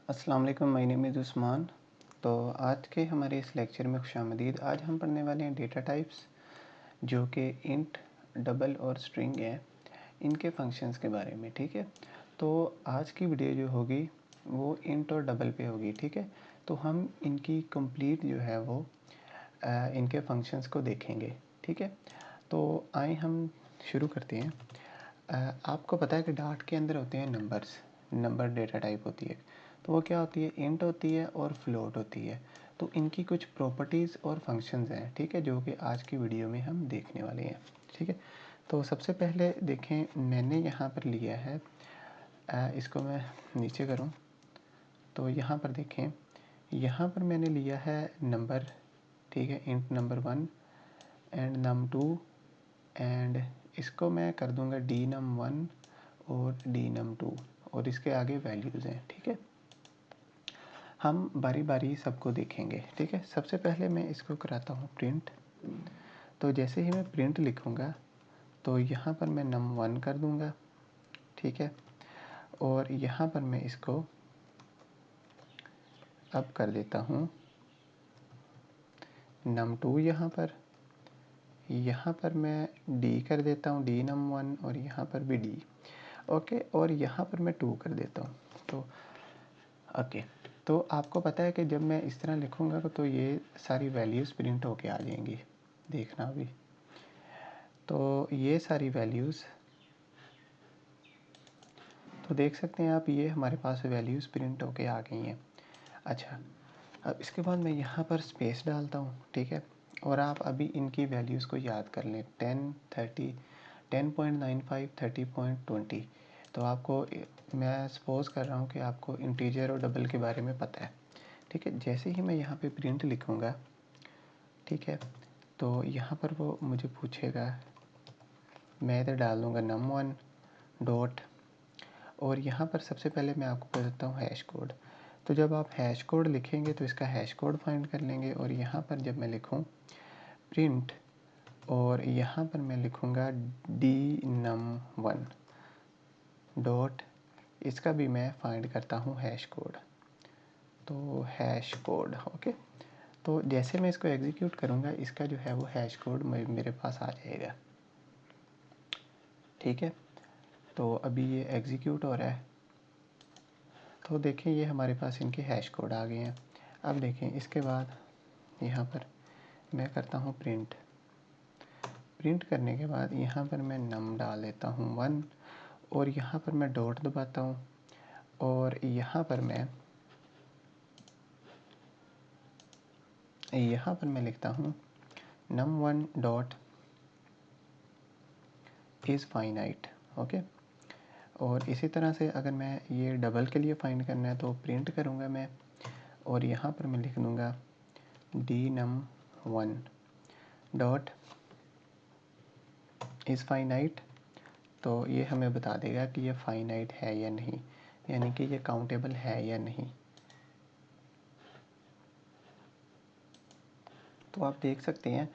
अस्सलाम वालेकुम, my name is Usman. तो आज के हमारे इस लेक्चर में खुशामदीद। आज हम पढ़ने वाले हैं डेटा टाइप्स, जो कि इंट, डबल और स्ट्रिंग हैं, इनके फंक्शंस के बारे में। ठीक है, तो आज की वीडियो जो होगी वो इंट और डबल पे होगी। ठीक है, तो हम इनकी कंप्लीट जो है वो इनके फंक्शंस को देखेंगे। ठीक है, तो आए हम शुरू करते हैं। आपको पता है कि डाट के अंदर होते हैं नंबर्स, नंबर डेटा टाइप होती है। तो वो क्या होती है, इंट होती है और फ्लोट होती है। तो इनकी कुछ प्रॉपर्टीज़ और फंक्शंस हैं, ठीक है, जो कि आज की वीडियो में हम देखने वाले हैं। ठीक है, तो सबसे पहले देखें, मैंने यहाँ पर लिया है, इसको मैं नीचे करूँ तो यहाँ पर देखें, यहाँ पर मैंने लिया है नंबर। ठीक है, int number 1 and num2, and इसको मैं कर दूँगा dnum1 और dnum2, और इसके आगे वैल्यूज़ हैं। ठीक है, हम बारी बारी सबको देखेंगे। ठीक है, सबसे पहले मैं इसको कराता हूँ प्रिंट। तो जैसे ही मैं प्रिंट लिखूँगा तो यहाँ पर मैं num1 कर दूँगा। ठीक है, और यहाँ पर मैं इसको अब कर देता हूँ num2। यहाँ पर मैं d कर देता हूँ, dnum1, और यहाँ पर भी d। ओके, और यहाँ पर मैं 2 कर देता हूँ। तो ओके, तो आपको पता है कि जब मैं इस तरह लिखूँगा तो ये सारी वैल्यूज़ प्रिंट होके आ जाएंगी। देखना अभी, तो ये सारी वैल्यूज़, तो देख सकते हैं आप, ये हमारे पास वैल्यूज़ प्रिंट होके आ गई हैं। अच्छा, अब इसके बाद मैं यहाँ पर स्पेस डालता हूँ। ठीक है, और आप अभी इनकी वैल्यूज़ को याद कर लें, 10, 30, 10.95, 30.20। तो आपको, मैं सपोज़ कर रहा हूँ कि आपको इंटीजर और डबल के बारे में पता है। ठीक है, जैसे ही मैं यहाँ पे प्रिंट लिखूँगा, ठीक है, तो यहाँ पर वो मुझे पूछेगा, मैं इधर डाल दूँगा num1 डॉट, और यहाँ पर सबसे पहले मैं आपको बताता हूँ हैश कोड। तो जब आप हैश कोड लिखेंगे तो इसका हैश कोड फाइंड कर लेंगे, और यहाँ पर जब मैं लिखूँ प्रिंट, और यहाँ पर मैं लिखूँगा dnum1 डॉट, इसका भी मैं फाइंड करता हूँ हैश कोड। तो हैश कोड, ओके, तो जैसे मैं इसको एग्जीक्यूट करूँगा, इसका जो है वो हैश कोड मेरे पास आ जाएगा। ठीक है, तो अभी ये एग्जीक्यूट हो रहा है, तो देखें ये हमारे पास इनके हैश कोड आ गए हैं। अब देखें, इसके बाद यहाँ पर मैं करता हूँ प्रिंट। प्रिंट करने के बाद यहाँ पर मैं नम डाल देता हूँ 1, और यहाँ पर मैं डॉट दबाता हूँ, और यहाँ पर मैं लिखता हूँ num1 dot is finite. Okay, और इसी तरह से अगर मैं ये डबल के लिए फाइंड करना है तो प्रिंट करूँगा मैं, और यहाँ पर मैं लिख दूँगा dnum1 डॉट इज़ फाइनाइट। तो ये हमें बता देगा कि ये फाइनाइट है या नहीं, यानी कि ये काउंटेबल है या नहीं। तो आप देख सकते हैं,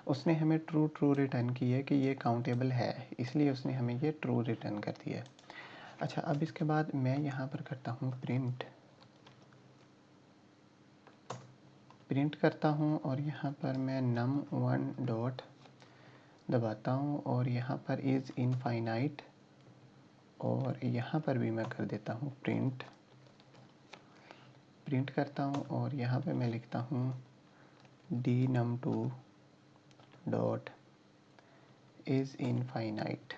उसने हमें ट्रू ट्रू रिटर्न की है कि ये काउंटेबल है, इसलिए उसने हमें ये ट्रू रिटर्न कर दिया है। अच्छा, अब इसके बाद मैं यहाँ पर करता हूँ प्रिंट करता हूँ, और यहाँ पर मैं num1 डॉट दबाता हूँ, और यहाँ पर इज़ इनफाइनाइट, और यहाँ पर भी मैं कर देता हूँ प्रिंट करता हूँ, और यहाँ पे मैं लिखता हूँ dnum2 डॉट इज़ इनफाइनाइट।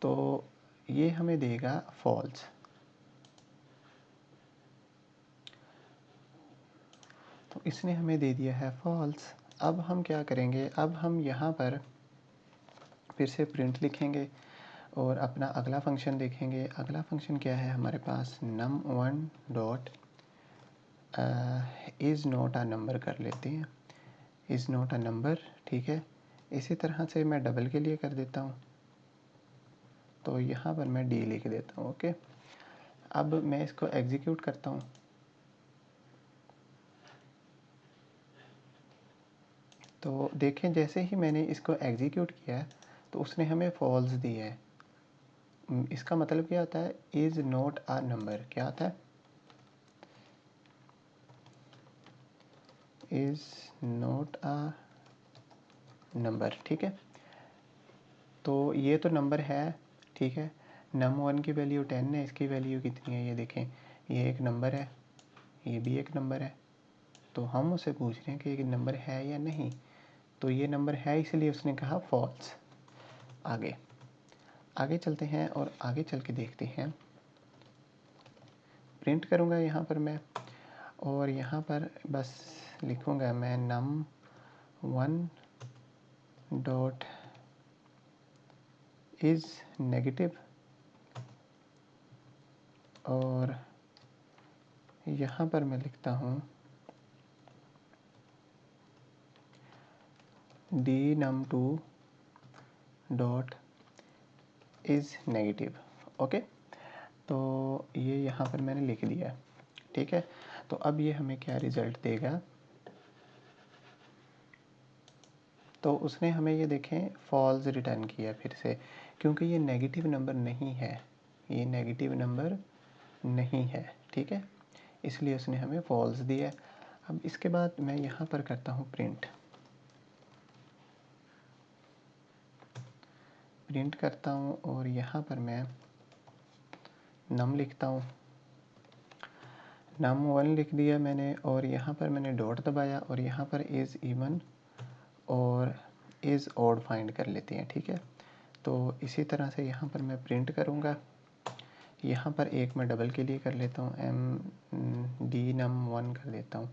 तो ये हमें देगा फॉल्स। तो इसने हमें दे दिया है फॉल्स। अब हम क्या करेंगे, अब हम यहाँ पर फिर से प्रिंट लिखेंगे और अपना अगला फंक्शन देखेंगे। अगला फंक्शन क्या है हमारे पास, num1 dot is not a number कर लेते हैं, इज़ नॉट अ नंबर। ठीक है, इसी तरह से मैं डबल के लिए कर देता हूँ, तो यहाँ पर मैं डी लिख देता हूँ। ओके, अब मैं इसको एग्जीक्यूट करता हूँ, तो देखें जैसे ही मैंने इसको एग्जीक्यूट किया तो उसने हमें फॉल्स दिया है। इसका मतलब क्या होता है, इज़ नॉट अ नंबर, क्या होता है, इज़ नॉट अ नंबर, ठीक है। तो ये तो नंबर है, ठीक है। num1 की वैल्यू 10 है, इसकी वैल्यू कितनी है, ये देखें, ये एक नंबर है, ये भी एक नंबर है। तो हम उससे पूछ रहे हैं कि ये नंबर है या नहीं, तो ये नंबर है, इसलिए उसने कहा फॉल्स। आगे चलते हैं और आगे चल के देखते हैं। प्रिंट करूँगा यहाँ पर मैं, और यहाँ पर बस लिखूँगा मैं num1 डॉट इज़ नेगेटिव, और यहाँ पर मैं लिखता हूँ dnum2 dot is negative. Okay, तो ये यहाँ पर मैंने लिख दिया, ठीक है। तो अब ये हमें क्या रिज़ल्ट देगा, तो उसने हमें ये देखें फॉल्स रिटर्न किया फिर से, क्योंकि ये नेगेटिव नंबर नहीं है, ये नेगेटिव नंबर नहीं है, ठीक है, इसलिए उसने हमें फॉल्स दिया। अब इसके बाद मैं यहाँ पर करता हूँ प्रिंट करता हूँ, और यहाँ पर मैं नम लिखता हूँ, num1 लिख दिया मैंने, और यहाँ पर मैंने डॉट दबाया, और यहाँ पर इज़ इवन और इज़ ऑड फाइंड कर लेते हैं, ठीक है। तो इसी तरह से यहाँ पर मैं प्रिंट करूँगा, यहाँ पर एक मैं डबल के लिए कर लेता हूँ, dnum1 कर देता हूँ,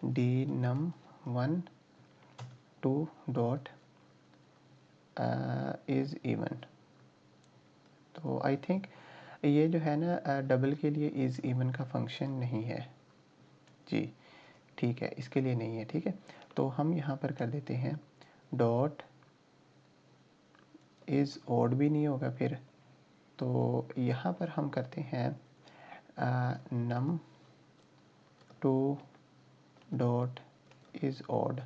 dnum1 2 डॉट इज़ इवन। तो आई थिंक ये जो है ना डबल के लिए इज़ इवन का फंक्शन नहीं है जी, ठीक है, इसके लिए नहीं है, ठीक है। तो हम यहाँ पर कर देते हैं डॉट इज़ ऑड, भी नहीं होगा फिर, तो यहाँ पर हम करते हैं num2 डॉट इज़ ऑड,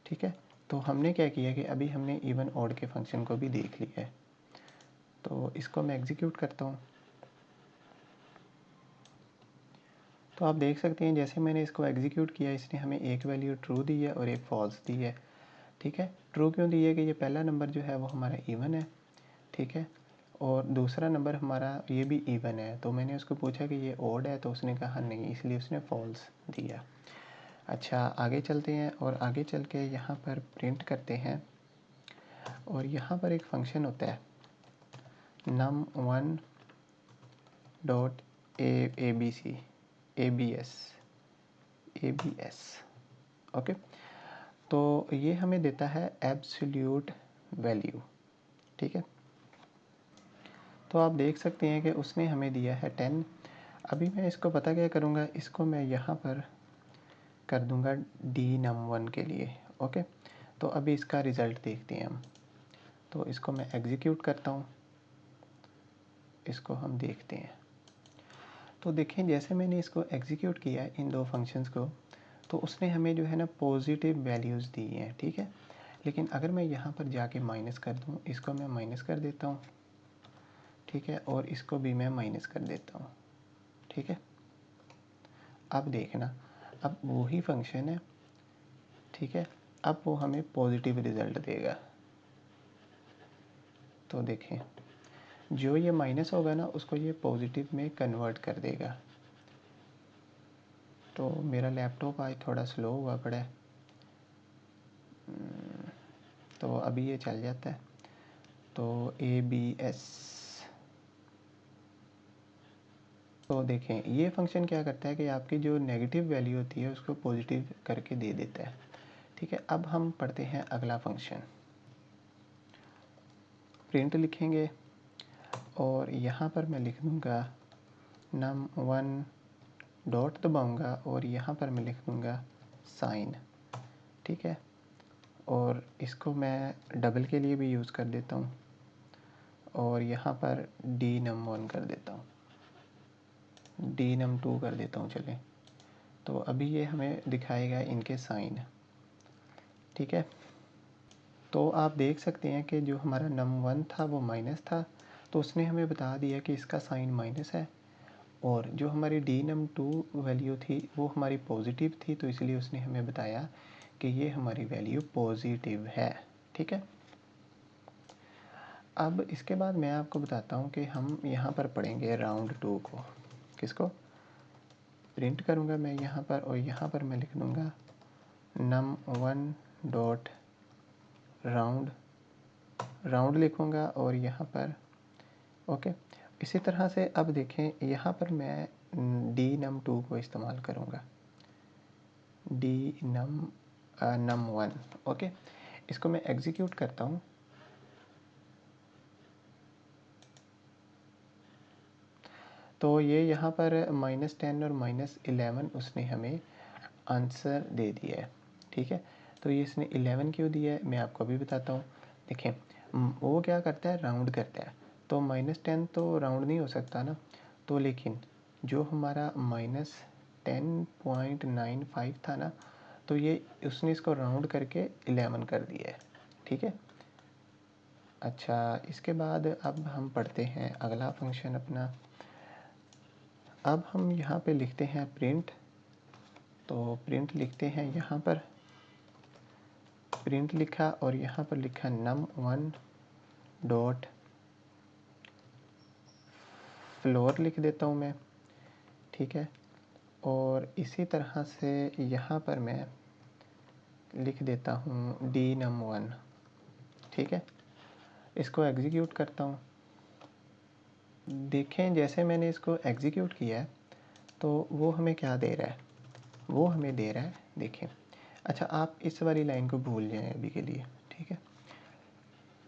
ठीक है। तो हमने क्या किया कि अभी हमने इवन ऑड के फंक्शन को भी देख लिया है, तो इसको मैं एग्जीक्यूट करता हूँ। तो आप देख सकते हैं जैसे मैंने इसको एग्जीक्यूट किया, इसने हमें एक वैल्यू ट्रू दी है और एक फॉल्स दी है, ठीक है। ट्रू क्यों दी है कि ये पहला नंबर जो है वो हमारा इवन है, ठीक है, और दूसरा नंबर हमारा ये भी इवन है। तो मैंने उसको पूछा कि ये ऑड है, तो उसने कहा नहीं, इसलिए उसने फॉल्स दिया। अच्छा, आगे चलते हैं, और आगे चल के यहाँ पर प्रिंट करते हैं, और यहाँ पर एक फंक्शन होता है num1 डॉट abs, ओके। तो ये हमें देता है एब्सोल्यूट वैल्यू, ठीक है। तो आप देख सकते हैं कि उसने हमें दिया है 10। अभी मैं इसको पता क्या करूँगा, इसको मैं यहाँ पर कर दूँगा dnum1 के लिए, ओके। तो अभी इसका रिज़ल्ट देखते हैं हम, तो इसको मैं एग्जीक्यूट करता हूँ, इसको हम देखते हैं। तो देखें जैसे मैंने इसको एग्जीक्यूट किया इन दो फंक्शंस को, तो उसने हमें जो है ना पॉजिटिव वैल्यूज़ दी हैं, ठीक है। लेकिन अगर मैं यहाँ पर जाके माइनस कर दूँ, इसको मैं माइनस कर देता हूँ, ठीक है, और इसको भी मैं माइनस कर देता हूँ, ठीक है। अब देखना, अब वही फंक्शन है, ठीक है, अब वो हमें पॉजिटिव रिज़ल्ट देगा। तो देखें, जो ये माइनस होगा ना, उसको ये पॉजिटिव में कन्वर्ट कर देगा। तो मेरा लैपटॉप आज थोड़ा स्लो हुआ पड़ा है, तो अभी ये चल जाता है। तो ABS, तो देखें ये फंक्शन क्या करता है कि आपकी जो नेगेटिव वैल्यू होती है उसको पॉजिटिव करके दे देता है, ठीक है। अब हम पढ़ते हैं अगला फंक्शन, प्रिंट लिखेंगे, और यहाँ पर मैं लिख दूँगा num1 डॉट दबाऊँगा, और यहाँ पर मैं लिख दूँगा साइन, ठीक है, और इसको मैं डबल के लिए भी यूज़ कर देता हूँ, और यहाँ पर dnum1 कर देता हूँ, dnum2 कर देता हूँ, चलें। तो अभी ये हमें दिखाएगा इनके साइन, ठीक है। तो आप देख सकते हैं कि जो हमारा num1 था वो माइनस था, तो उसने हमें बता दिया कि इसका साइन माइनस है और जो हमारी dnum2 वैल्यू थी वो हमारी पॉजिटिव थी, तो इसलिए उसने हमें बताया कि ये हमारी वैल्यू पॉजिटिव है। ठीक है, अब इसके बाद मैं आपको बताता हूँ कि हम यहाँ पर पढ़ेंगे राउंड 2 को। किसको प्रिंट करूँगा मैं यहाँ पर, और यहाँ पर मैं लिख दूँगा num1 डॉट राउंड, राउंड लिखूँगा और यहाँ पर ओके। इसी तरह से अब देखें यहाँ पर मैं dnum2 को इस्तेमाल करूँगा, num1 ओके। इसको मैं एग्जीक्यूट करता हूँ। तो ये यहाँ पर -10 और -11 उसने हमें आंसर दे दिया है। ठीक है, तो ये इसने 11 क्यों दिया है मैं आपको अभी बताता हूँ। देखें वो क्या करता है, राउंड करता है, तो -10 तो राउंड नहीं हो सकता ना, तो लेकिन जो हमारा -10.95 था ना, तो ये उसने इसको राउंड करके 11 कर दिया है। ठीक है, अच्छा इसके बाद अब हम पढ़ते हैं अगला फंक्शन अपना। अब हम यहाँ पे लिखते हैं प्रिंट, तो प्रिंट लिखते हैं यहाँ पर, प्रिंट लिखा और यहाँ पर लिखा num1 डॉट फ्लोर लिख देता हूँ मैं। ठीक है, और इसी तरह से यहाँ पर मैं लिख देता हूँ dnum1। ठीक है, इसको एग्जीक्यूट करता हूँ। देखें जैसे मैंने इसको एग्जीक्यूट किया है तो वो हमें क्या दे रहा है, वो हमें दे रहा है देखें। अच्छा आप इस वाली लाइन को भूल जाएं अभी के लिए। ठीक है,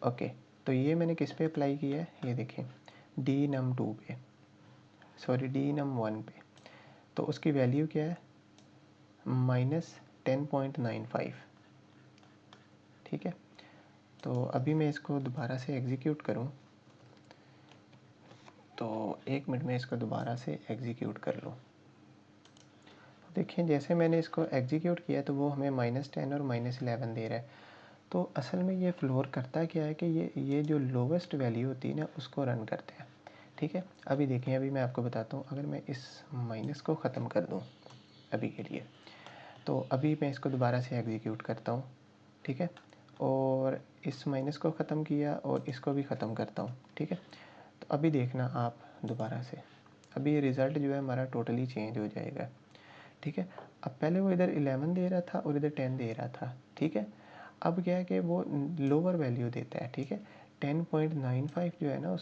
ओके। तो ये मैंने किस पे अप्लाई किया है, ये देखें dnum2 पे, सॉरी dnum1 पे। तो उसकी वैल्यू क्या है, -10.95। ठीक है, तो अभी मैं इसको दोबारा से एग्जीक्यूट करूं, तो 1 मिनट में इसको दोबारा से एग्जीक्यूट कर लूँ। देखें जैसे मैंने इसको एग्जीक्यूट किया तो वो हमें -10 और -11 दे रहा है। तो असल में ये फ्लोर करता क्या है कि ये जो लोवेस्ट वैल्यू होती है ना उसको रन करते हैं। ठीक है, अभी देखें, अभी मैं आपको बताता हूँ, अगर मैं इस माइनस को ख़त्म कर दूँ अभी के लिए, तो अभी मैं इसको दोबारा से एग्जीक्यूट करता हूँ। ठीक है, और इस माइनस को ख़त्म किया और इसको भी ख़त्म करता हूँ। ठीक है, तो अभी देखना आप दोबारा से, अभी ये रिज़ल्ट जो है हमारा टोटली चेंज हो जाएगा। ठीक है, अब पहले वो इधर 11 दे रहा था और इधर 10 दे रहा था। ठीक है, अब क्या है कि वो लोअर वैल्यू देता है। ठीक है, 10.95 जो है ना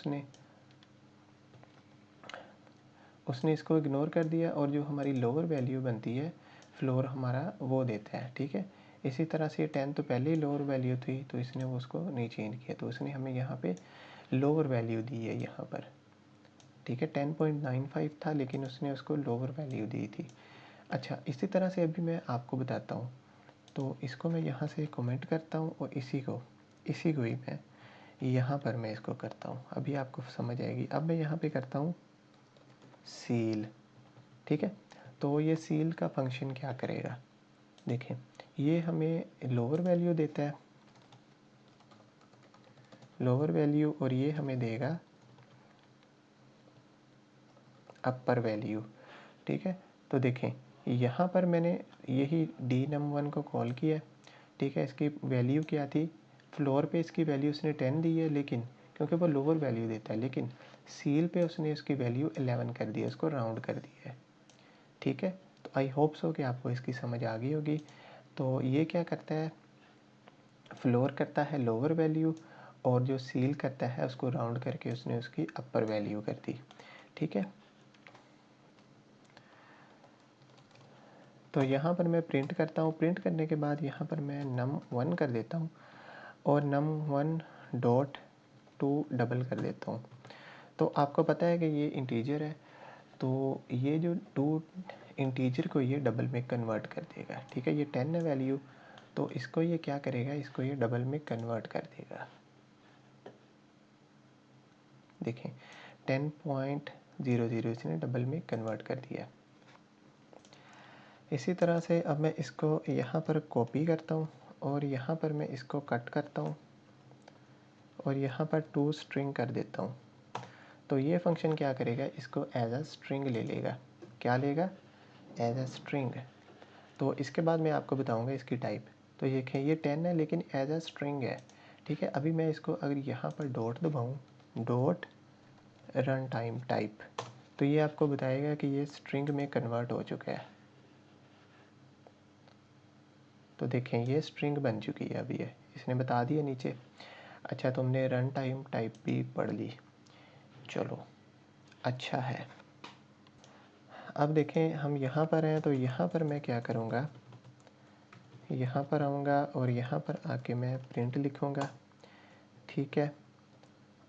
उसने इसको इग्नोर कर दिया और जो हमारी लोअर वैल्यू बनती है फ्लोर हमारा वो देता है। ठीक है, इसी तरह से 10 तो पहले ही लोअर वैल्यू थी तो इसने वो उसको नहीं चेंज किया, तो उसने हमें यहाँ पे लोअर वैल्यू दी है यहाँ पर। ठीक है, 10.95 था लेकिन उसने उसको लोअर वैल्यू दी थी। अच्छा इसी तरह से अभी मैं आपको बताता हूँ, तो इसको मैं यहाँ से कमेंट करता हूँ और इसी को ही मैं यहाँ पर मैं इसको करता हूँ, अभी आपको समझ आएगी। अब मैं यहाँ पे करता हूँ सील। ठीक है, तो ये सील का फंक्शन क्या करेगा, देखें ये हमें लोअर वैल्यू देता है, लोअर वैल्यू, और ये हमें देगा अपर वैल्यू। ठीक है, तो देखें यहाँ पर मैंने यही dnum1 को कॉल किया। ठीक है, इसकी वैल्यू क्या थी, फ्लोर पे इसकी वैल्यू उसने 10 दी है, लेकिन क्योंकि वो लोअर वैल्यू देता है, लेकिन सील पे उसने उसकी वैल्यू 11 कर दी है, उसको राउंड कर दिया है। ठीक है, तो आई होप सो कि आपको इसकी समझ आ गई होगी। तो ये क्या करता है, फ्लोर करता है लोअर वैल्यू, और जो सील करता है उसको राउंड करके उसने उसकी अपर वैल्यू कर दी। ठीक है, तो यहाँ पर मैं प्रिंट करता हूँ, प्रिंट करने के बाद यहाँ पर मैं num1 कर देता हूँ और num1 डॉट 2 डबल कर देता हूँ। तो आपको पता है कि ये इंटीजर है, तो ये जो 2 इंटीजर को ये डबल में कन्वर्ट कर देगा। ठीक है, ये 10 है वैल्यू, तो इसको ये क्या करेगा, इसको ये डबल में कन्वर्ट कर देगा। देखें 10.00 इसने डबल में कन्वर्ट कर दिया। इसी तरह से अब मैं इसको यहाँ पर कॉपी करता हूँ और यहाँ पर मैं इसको कट करता हूँ और यहाँ पर टू स्ट्रिंग कर देता हूँ। तो ये फंक्शन क्या करेगा, इसको एज अ स्ट्रिंग ले लेगा। क्या लेगा, एज अ स्ट्रिंग। तो इसके बाद मैं आपको बताऊंगा इसकी टाइप। तो ये देखें, ये 10 है लेकिन एज अ स्ट्रिंग है, ठीक है। अभी मैं इसको अगर यहाँ पर डॉट दबाऊँ, डॉट रन टाइम टाइप, तो ये आपको बताएगा कि ये स्ट्रिंग में कन्वर्ट हो चुका है। तो देखें ये स्ट्रिंग बन चुकी है अभी, ये इसने बता दिया नीचे। अच्छा, तुमने रन टाइम टाइप भी पढ़ ली, चलो अच्छा है। अब देखें हम यहाँ पर हैं, तो यहाँ पर मैं क्या करूँगा, यहाँ पर आऊँगा और यहाँ पर आके मैं प्रिंट लिखूँगा, ठीक है।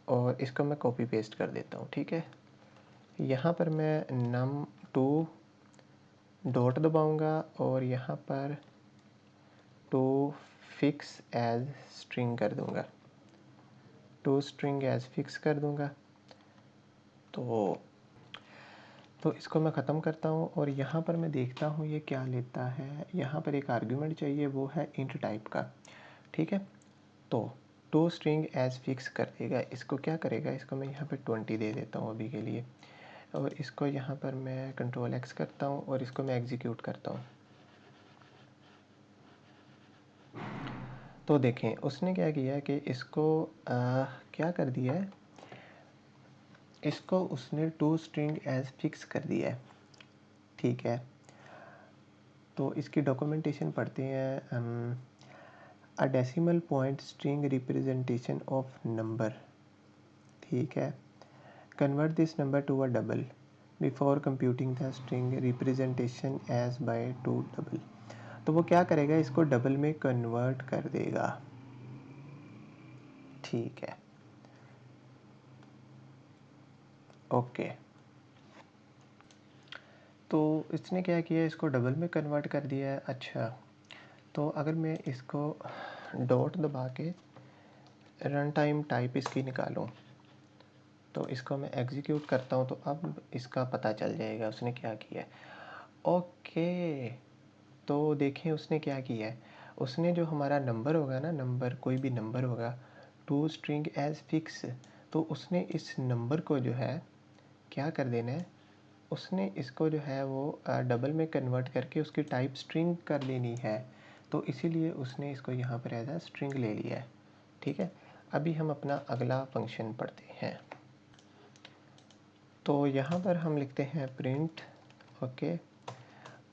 और इसको मैं कॉपी पेस्ट कर देता हूँ, ठीक है। यहाँ पर मैं num2 डॉट दबाऊँगा और यहाँ पर टू फिक्स एज स्ट्रिंग कर दूँगा, टू स्ट्रिंग एज फिक्स कर दूँगा। तो इसको मैं ख़त्म करता हूँ और यहाँ पर मैं देखता हूँ ये क्या लेता है। यहाँ पर एक आर्ग्यूमेंट चाहिए, वो है इंट टाइप का, ठीक है। तो टू स्ट्रिंग एज फिक्स कर देगा। इसको क्या करेगा, इसको मैं यहाँ पर 20 दे देता हूँ अभी के लिए, और इसको यहाँ पर मैं कंट्रोल एक्स करता हूँ और इसको मैं एग्जीक्यूट करता हूँ। तो देखें उसने क्या किया कि इसको क्या कर दिया है, इसको उसने टू स्ट्रिंग एज फिक्स कर दिया है, ठीक है। तो इसकी डॉक्यूमेंटेशन पढ़ते हैं। A decimal point string representation of number, ठीक है। Convert this number to a double before computing the string representation as by to double. तो वो क्या करेगा, इसको डबल में कन्वर्ट कर देगा, ठीक है, ओके। तो इसने क्या किया, इसको डबल में कन्वर्ट कर दिया है। अच्छा, तो अगर मैं इसको डॉट दबा के रन टाइम टाइप इसकी निकालूं, तो इसको मैं एग्जीक्यूट करता हूं, तो अब इसका पता चल जाएगा उसने क्या किया है। ओके, तो देखें उसने क्या किया है, उसने जो हमारा नंबर होगा ना, नंबर कोई भी नंबर होगा, टू स्ट्रिंग एज फिक्स, तो उसने इस नंबर को जो है क्या कर देना है, उसने इसको जो है वो डबल में कन्वर्ट करके उसकी टाइप स्ट्रिंग कर लेनी है। तो इसीलिए उसने इसको यहाँ पर एज अ स्ट्रिंग ले लिया है, ठीक है। अभी हम अपना अगला फंक्शन पढ़ते हैं। तो यहाँ पर हम लिखते हैं प्रिंट, ओके।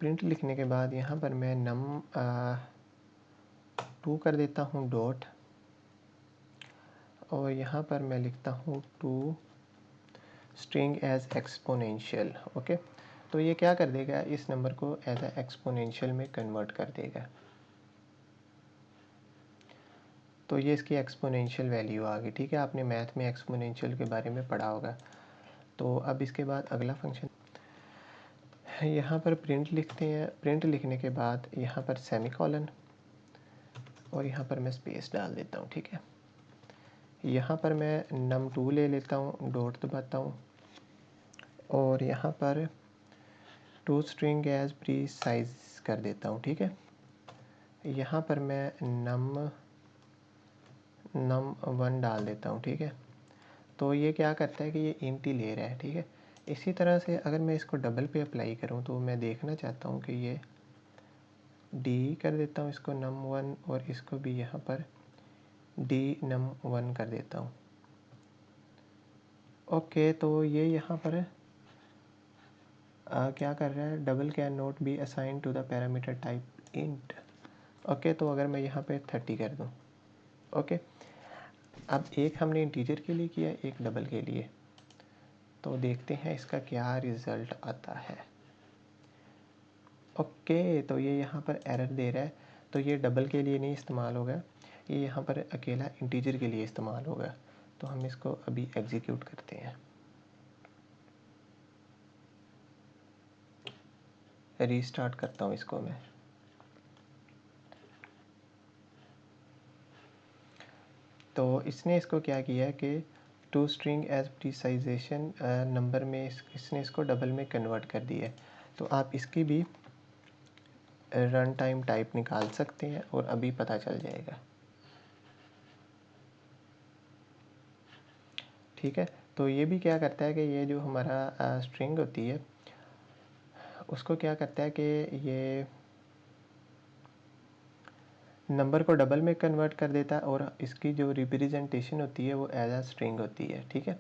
प्रिंट लिखने के बाद यहाँ पर मैं num2 कर देता हूँ डॉट, और यहाँ पर मैं लिखता हूँ to string as exponential, okay. तो ये क्या कर देगा, इस नंबर को एज ए एक्सपोनेंशियल में कन्वर्ट कर देगा। तो ये इसकी एक्सपोनेंशियल वैल्यू आ गई, ठीक है। आपने मैथ में एक्सपोनेंशियल के बारे में पढ़ा होगा। तो अब इसके बाद अगला फंक्शन, यहाँ पर प्रिंट लिखते हैं। प्रिंट लिखने के बाद यहाँ पर सेमीकोलन और यहाँ पर मैं स्पेस डाल देता हूँ, ठीक है। यहाँ पर मैं num2 ले लेता हूँ, डॉट दबाता हूँ और यहाँ पर to string as precise कर देता हूँ, ठीक है। यहाँ पर मैं num1 डाल देता हूँ, ठीक है। तो ये क्या करता है कि ये इंट ही ले रहा है, ठीक है। इसी तरह से अगर मैं इसको डबल पे अप्लाई करूँ, तो मैं देखना चाहता हूँ कि ये डी कर देता हूँ इसको num1, और इसको भी यहाँ पर डी num1 कर देता हूँ, ओके। तो ये यहाँ पर क्या कर रहा है, double can not be assign to the parameter type int, okay. तो अगर मैं यहाँ पे 30 कर दूँ, ओके। अब एक हमने इंटीजर के लिए किया, एक डबल के लिए, तो देखते हैं इसका क्या रिज़ल्ट आता है। ओके, तो ये यहाँ पर एरर दे रहा है, तो ये डबल के लिए नहीं इस्तेमाल होगा, ये यहाँ पर अकेला इंटीजर के लिए इस्तेमाल होगा। तो हम इसको अभी एग्जीक्यूट करते हैं, रीस्टार्ट करता हूँ इसको मैं। तो इसने इसको क्या किया कि टू स्ट्रिंग एज प्रीसाइजेशन नंबर में इसने इसको डबल में कन्वर्ट कर दिया है। तो आप इसकी भी रन टाइम टाइप निकाल सकते हैं और अभी पता चल जाएगा, ठीक है। तो ये भी क्या करता है कि ये जो हमारा स्ट्रिंग होती है उसको क्या करता है कि ये नंबर को डबल में कन्वर्ट कर देता है और इसकी जो रिप्रेजेंटेशन होती है वो एज अ स्ट्रिंग होती है। ठीक है,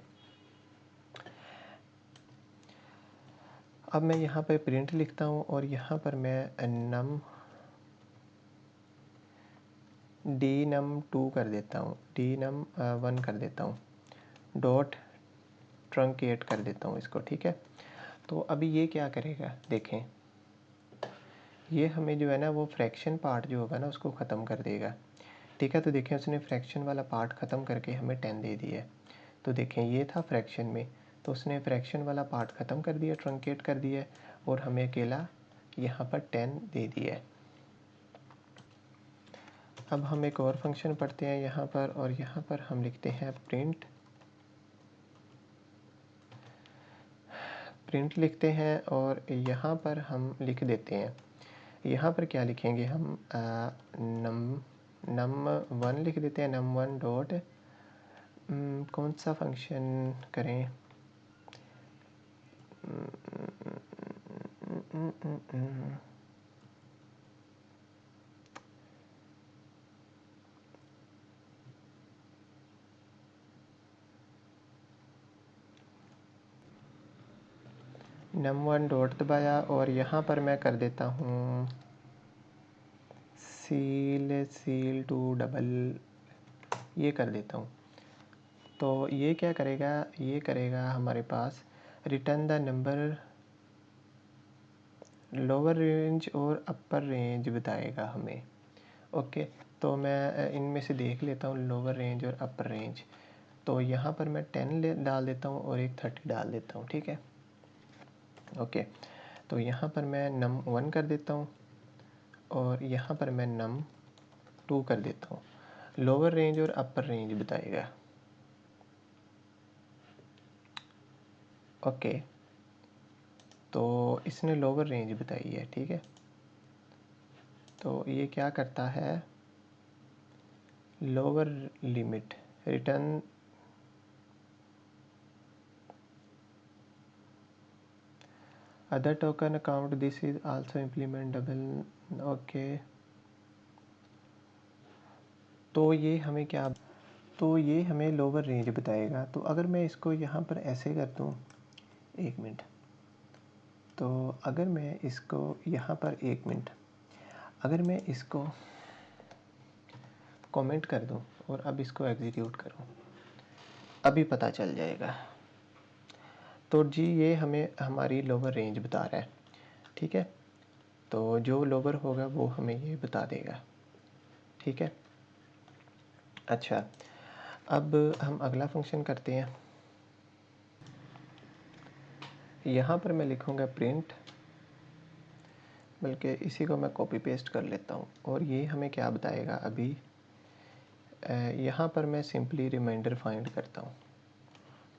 अब मैं यहाँ पर प्रिंट लिखता हूँ और यहाँ पर मैं नम डी नम 2 कर देता हूँ, डी नम 1 कर देता हूँ, डॉट ट्रंकेट कर देता हूँ इसको। ठीक है, तो अभी ये क्या करेगा, देखें ये हमें जो है ना वो फ्रैक्शन पार्ट जो होगा ना उसको ख़त्म कर देगा। ठीक है, तो देखें उसने फ्रैक्शन वाला पार्ट ख़त्म करके हमें 10 दे दिया है। तो देखें ये था फ्रैक्शन में, तो उसने फ्रैक्शन वाला पार्ट ख़त्म कर दिया, ट्रंकेट कर दिया और हमें अकेला यहाँ पर 10 दे दिया है। अब हम एक और फंक्शन पढ़ते हैं यहाँ पर, और यहाँ पर हम लिखते हैं प्रिंट लिखते हैं और यहाँ पर हम लिख देते हैं, यहाँ पर क्या लिखेंगे हम नम 1 लिख देते हैं, नम 1 डॉट कौन सा फंक्शन करें, num1 डॉट दबाया और यहाँ पर मैं कर देता हूँ सील टू डबल, ये कर देता हूँ। तो ये क्या करेगा, ये करेगा हमारे पास return the number, lower range और अपर रेंज बताएगा हमें। ओके, तो मैं इनमें से देख लेता हूँ लोअर रेंज और अपर रेंज। तो यहाँ पर मैं 10 डाल देता हूँ और एक 30 डाल देता हूँ। ठीक है, ओके, तो यहाँ पर मैं num 1 कर देता हूँ और यहाँ पर मैं num 2 कर देता हूँ। लोअर रेंज और अपर रेंज बताएगा। ओके, तो इसने लोअर रेंज बताई है। ठीक है, तो ये क्या करता है, lower limit return other token account, this is also implement double. Okay, तो ये हमें क्या, तो ये हमें लोअर रेंज बताएगा। तो अगर मैं इसको यहाँ पर ऐसे कर दूँ, एक मिनट, तो अगर मैं इसको यहाँ पर, एक मिनट, अगर मैं इसको कमेंट कर दूँ और अब इसको एग्जीक्यूट करूँ, अभी पता चल जाएगा। तो जी ये हमें हमारी लोअर रेंज बता रहा है। ठीक है, तो जो लोअर होगा वो हमें ये बता देगा। ठीक है, अच्छा, अब हम अगला फंक्शन करते हैं। यहाँ पर मैं लिखूँगा प्रिंट, बल्कि इसी को मैं कॉपी पेस्ट कर लेता हूँ और ये हमें क्या बताएगा अभी। यहाँ पर मैं सिंपली रिमाइंडर फाइंड करता हूँ,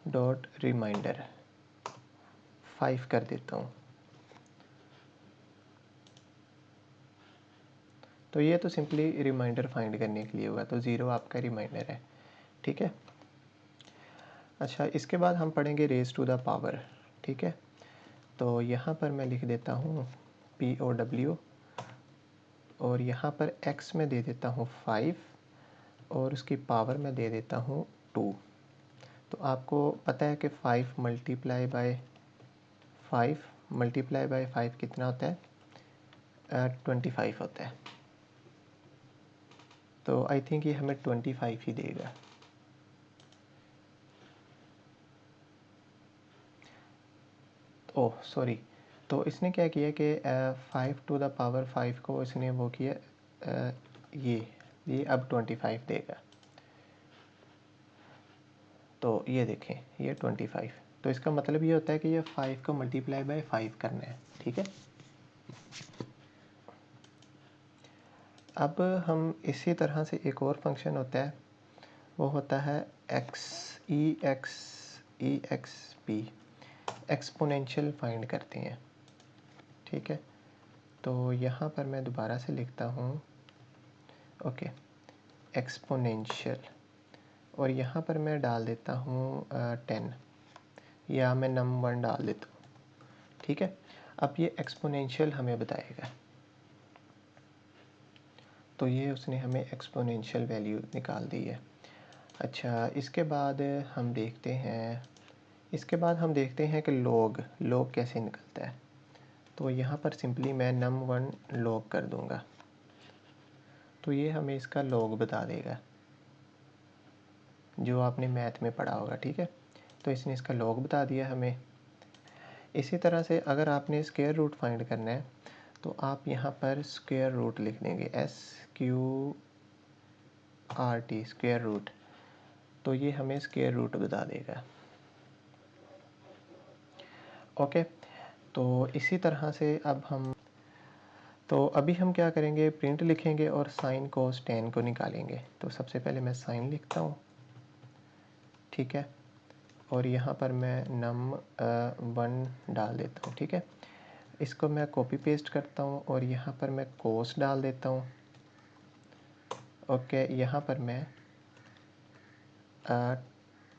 डॉट रिमाइंडर 5 कर देता हूँ। तो ये तो सिंपली रिमाइंडर फाइंड करने के लिए होगा, तो 0 आपका रिमाइंडर है। ठीक है, अच्छा, इसके बाद हम पढ़ेंगे रेज टू द पावर। ठीक है, तो यहाँ पर मैं लिख देता हूँ POW और यहाँ पर x में दे देता हूँ 5 और उसकी पावर में दे देता हूँ 2। तो आपको पता है कि 5 मल्टीप्लाई बाय 5 कितना होता है, 25 होता है। तो आई थिंक ये हमें 25 ही देगा। ओह सॉरी, तो इसने क्या किया कि 5 टू द पावर 5 को इसने वो किया, ये अब 25 देगा। तो ये देखें ये 25, तो इसका मतलब ये होता है कि ये 5 को मल्टीप्लाई बाय 5 करना है। ठीक है, अब हम इसी तरह से एक और फंक्शन होता है, वो होता है EXP, एक्सपोनेंशियल फाइंड करते हैं। ठीक है, तो यहाँ पर मैं दोबारा से लिखता हूँ, ओके, एक्सपोनेंशियल और यहाँ पर मैं डाल देता हूँ 10, या मैं num1 डाल देता हूँ। ठीक है, अब ये एक्सपोनेंशियल हमें बताएगा, तो ये उसने हमें एक्सपोनेंशियल वैल्यू निकाल दी है। अच्छा, इसके बाद हम देखते हैं कि लॉग कैसे निकलता है। तो यहाँ पर सिंपली मैं num1 लॉग कर दूँगा, तो ये हमें इसका लॉग बता देगा, जो आपने मैथ में पढ़ा होगा। ठीक है, तो इसने इसका लॉग बता दिया हमें। इसी तरह से अगर आपने स्क्वायर रूट फाइंड करना है तो आप यहाँ पर स्क्वायर रूट लिख देंगे, SQRT, स्क्वायर रूट, तो ये हमें स्क्वायर रूट बता देगा। ओके, तो इसी तरह से तो अभी हम क्या करेंगे, प्रिंट लिखेंगे और साइन कोस टेन को निकालेंगे। तो सबसे पहले मैं साइन लिखता हूँ, ठीक है, और यहाँ पर मैं num1 डाल देता हूँ। ठीक है, इसको मैं कॉपी पेस्ट करता हूँ और यहाँ पर मैं कोस डाल देता हूँ। ओके, यहाँ पर मैं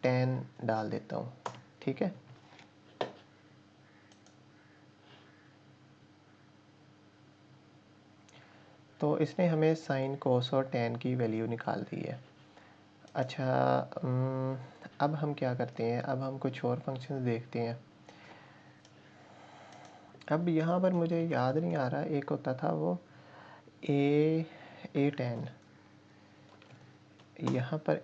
10 डाल देता हूँ। ठीक है, तो इसने हमें साइन कोस और टेन की वैल्यू निकाल दी है। अच्छा, अब हम क्या करते हैं, अब हम कुछ और फंक्शंस देखते हैं। अब यहाँ पर मुझे याद नहीं आ रहा, एक होता था वो A10, यहाँ पर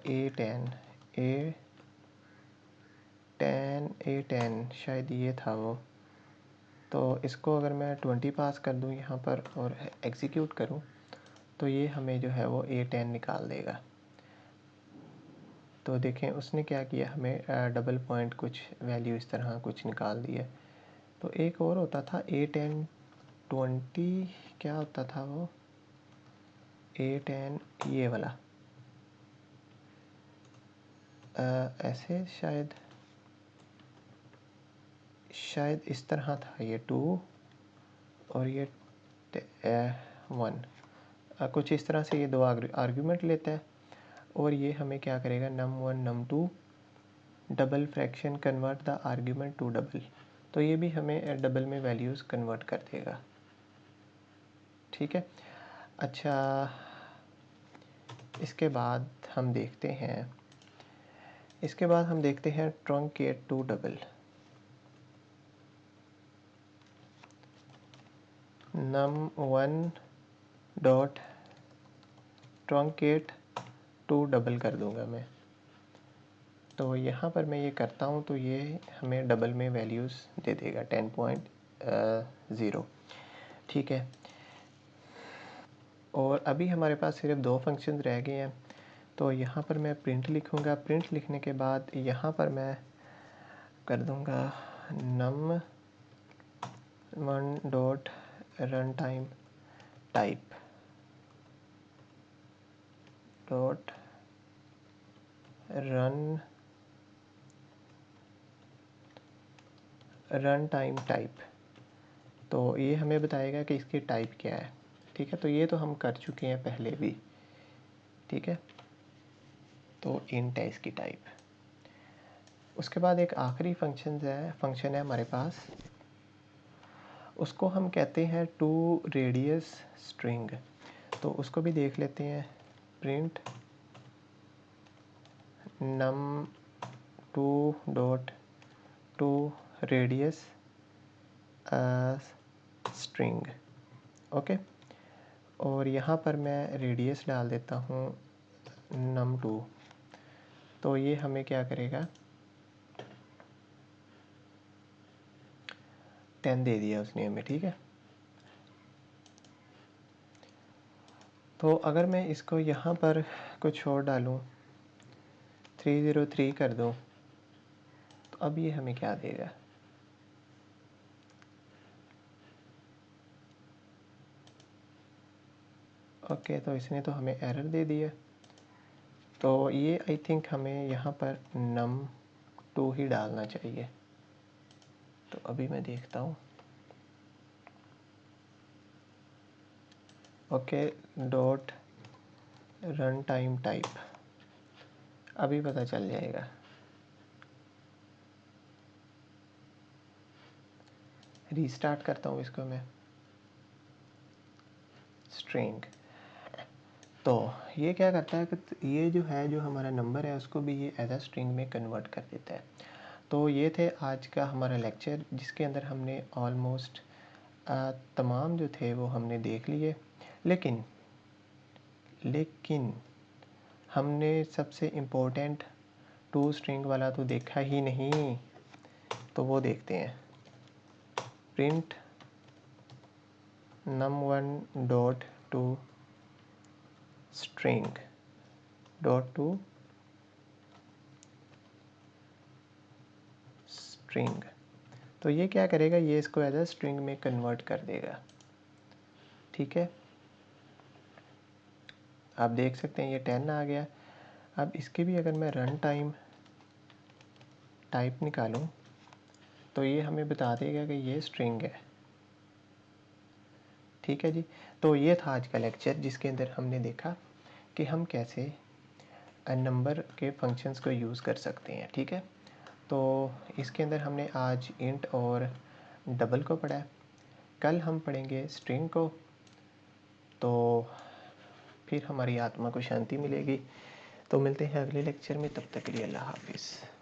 A10 शायद ये था वो। तो इसको अगर मैं 20 पास कर दूँ यहाँ पर और एग्जीक्यूट करूँ तो ये हमें जो है वो A10 निकाल देगा। तो देखें उसने क्या किया, हमें डबल पॉइंट कुछ वैल्यू इस तरह कुछ निकाल दिया। तो एक और होता था A10 20, क्या होता था वो A10, ये वाला ऐसे शायद इस तरह था, ये 2 और ये 1, कुछ इस तरह से ये दो आर्ग्यूमेंट लेता है और ये हमें क्या करेगा, num1 num2 double fraction convert the argument to double, तो ये भी हमें डबल में वैल्यूज़ कन्वर्ट कर देगा। ठीक है, अच्छा, इसके बाद हम देखते हैं truncate to double. num1 dot truncate to double कर दूंगा मैं। तो यहाँ पर मैं ये करता हूँ तो ये हमें डबल में वैल्यूज़ दे देगा 10.0। ठीक है, और अभी हमारे पास सिर्फ दो फंक्शन रह गए हैं। तो यहाँ पर मैं प्रिंट लिखूँगा, प्रिंट लिखने के बाद यहाँ पर मैं कर दूँगा num1 dot run time type dot run time type, तो ये हमें बताएगा कि इसकी टाइप क्या है। ठीक है, तो ये तो हम कर चुके हैं पहले भी। ठीक है, तो इंट है इसकी टाइप। उसके बाद एक आखिरी फंक्शन है हमारे पास, उसको हम कहते हैं टू रेडियस स्ट्रिंग। तो उसको भी देख लेते हैं, print num2 dot to radius string. Okay, और यहाँ पर मैं रेडियस डाल देता हूँ num2, तो ये हमें क्या करेगा, 10 दे दिया उसने हमें। ठीक है, तो अगर मैं इसको यहाँ पर कुछ और डालूँ, 303 कर दूँ, तो अब ये हमें क्या देगा, ओके, तो इसने तो हमें एरर दे दिया। तो ये आई थिंक हमें यहाँ पर num2 ही डालना चाहिए। तो अभी मैं देखता हूँ, okay, dot run time type. अभी पता चल जाएगा। रीस्टार्ट करता हूँ इसको मैं। स्ट्रिंग, तो ये क्या करता है कि ये जो है, जो हमारा नंबर है, उसको भी ये एज अ स्ट्रिंग में कन्वर्ट कर देता है। तो ये थे आज का हमारा लेक्चर, जिसके अंदर हमने ऑलमोस्ट तमाम जो थे वो हमने देख लिए, लेकिन हमने सबसे इम्पोर्टेंट टू स्ट्रिंग वाला तो देखा ही नहीं। तो वो देखते हैं, print num1 dot to string dot to string. तो ये क्या करेगा, ये इसको एज अ स्ट्रिंग में कन्वर्ट कर देगा। ठीक है, आप देख सकते हैं ये 10 आ गया। अब इसके भी अगर मैं रन टाइम टाइप निकालूं तो ये हमें बता देगा कि ये स्ट्रिंग है। ठीक है जी, तो ये था आज का लेक्चर, जिसके अंदर हमने देखा कि हम कैसे नंबर के फंक्शंस को यूज़ कर सकते हैं। ठीक है, तो इसके अंदर हमने आज इंट और डबल को पढ़ा है। कल हम पढ़ेंगे स्ट्रिंग को, तो फिर हमारी आत्मा को शांति मिलेगी। तो मिलते हैं अगले लेक्चर में, तब तक के लिए अल्लाह हाफिज़।